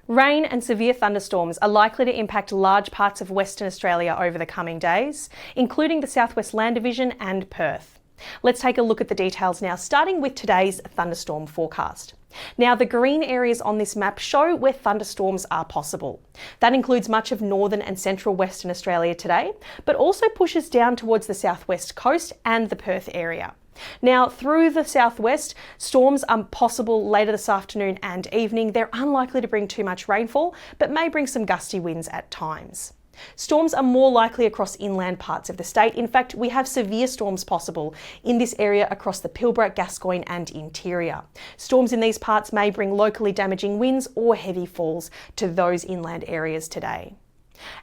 Rain and severe thunderstorms are likely to impact large parts of Western Australia over the coming days, including the South West Land Division and Perth. Let's take a look at the details now, starting with today's thunderstorm forecast. Now, the green areas on this map show where thunderstorms are possible. That includes much of northern and central Western Australia today, but also pushes down towards the southwest coast and the Perth area. Now, through the southwest, storms are possible later this afternoon and evening. They're unlikely to bring too much rainfall, but may bring some gusty winds at times. Storms are more likely across inland parts of the state. In fact, we have severe storms possible in this area across the Pilbara, Gascoyne and interior. Storms in these parts may bring locally damaging winds or heavy falls to those inland areas today.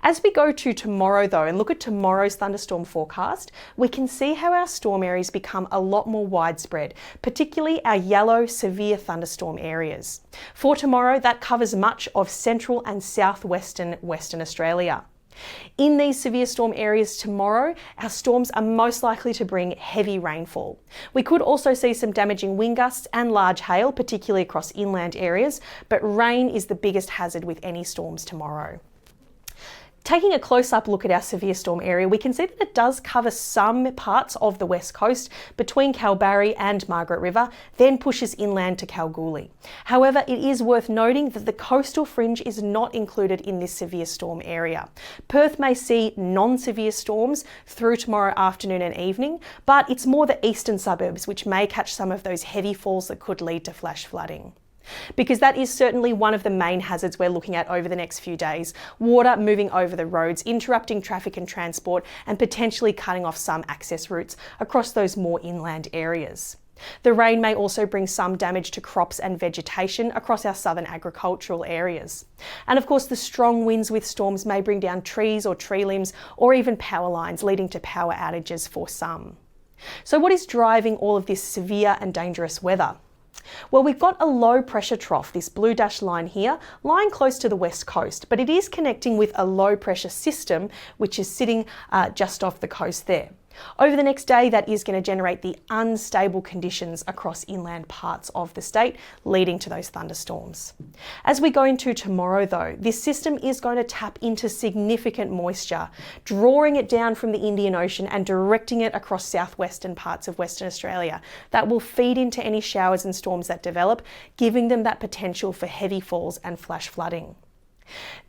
As we go to tomorrow though and look at tomorrow's thunderstorm forecast, we can see how our storm areas become a lot more widespread, particularly our yellow severe thunderstorm areas. For tomorrow, that covers much of central and southwestern Western Australia. In these severe storm areas tomorrow, our storms are most likely to bring heavy rainfall. We could also see some damaging wind gusts and large hail, particularly across inland areas, but rain is the biggest hazard with any storms tomorrow. Taking a close-up look at our severe storm area, we can see that it does cover some parts of the west coast between Kalbarri and Margaret River, then pushes inland to Kalgoorlie. However, it is worth noting that the coastal fringe is not included in this severe storm area. Perth may see non-severe storms through tomorrow afternoon and evening, but it's more the eastern suburbs which may catch some of those heavy falls that could lead to flash flooding. Because that is certainly one of the main hazards we're looking at over the next few days. Water moving over the roads, interrupting traffic and transport, and potentially cutting off some access routes across those more inland areas. The rain may also bring some damage to crops and vegetation across our southern agricultural areas. And of course, the strong winds with storms may bring down trees or tree limbs or even power lines, leading to power outages for some. So what is driving all of this severe and dangerous weather? Well, we've got a low pressure trough, this blue dashed line here, lying close to the west coast, but it is connecting with a low pressure system which is sitting just off the coast there. Over the next day, that is going to generate the unstable conditions across inland parts of the state, leading to those thunderstorms. As we go into tomorrow though, this system is going to tap into significant moisture, drawing it down from the Indian Ocean and directing it across southwestern parts of Western Australia. That will feed into any showers and storms that develop, giving them that potential for heavy falls and flash flooding.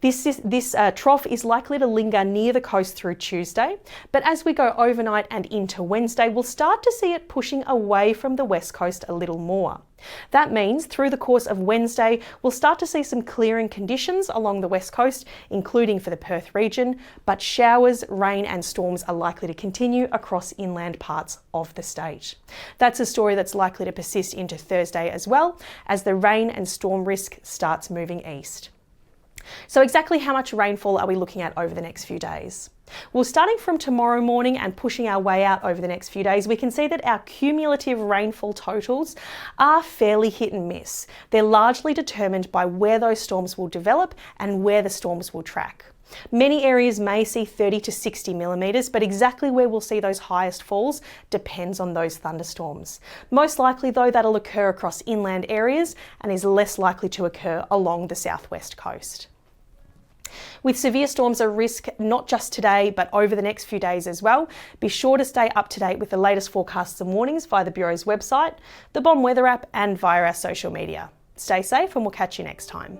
This trough is likely to linger near the coast through Tuesday, but as we go overnight and into Wednesday, we'll start to see it pushing away from the west coast a little more. That means through the course of Wednesday, we'll start to see some clearing conditions along the west coast, including for the Perth region, but showers, rain and storms are likely to continue across inland parts of the state. That's a story that's likely to persist into Thursday as well, as the rain and storm risk starts moving east. So exactly how much rainfall are we looking at over the next few days? Well, starting from tomorrow morning and pushing our way out over the next few days, we can see that our cumulative rainfall totals are fairly hit and miss. They're largely determined by where those storms will develop and where the storms will track. Many areas may see 30 to 60 millimetres, but exactly where we'll see those highest falls depends on those thunderstorms. Most likely though, that'll occur across inland areas and is less likely to occur along the southwest coast. With severe storms a risk not just today, but over the next few days as well. Be sure to stay up to date with the latest forecasts and warnings via the Bureau's website, the BOM weather app, and via our social media. Stay safe and we'll catch you next time.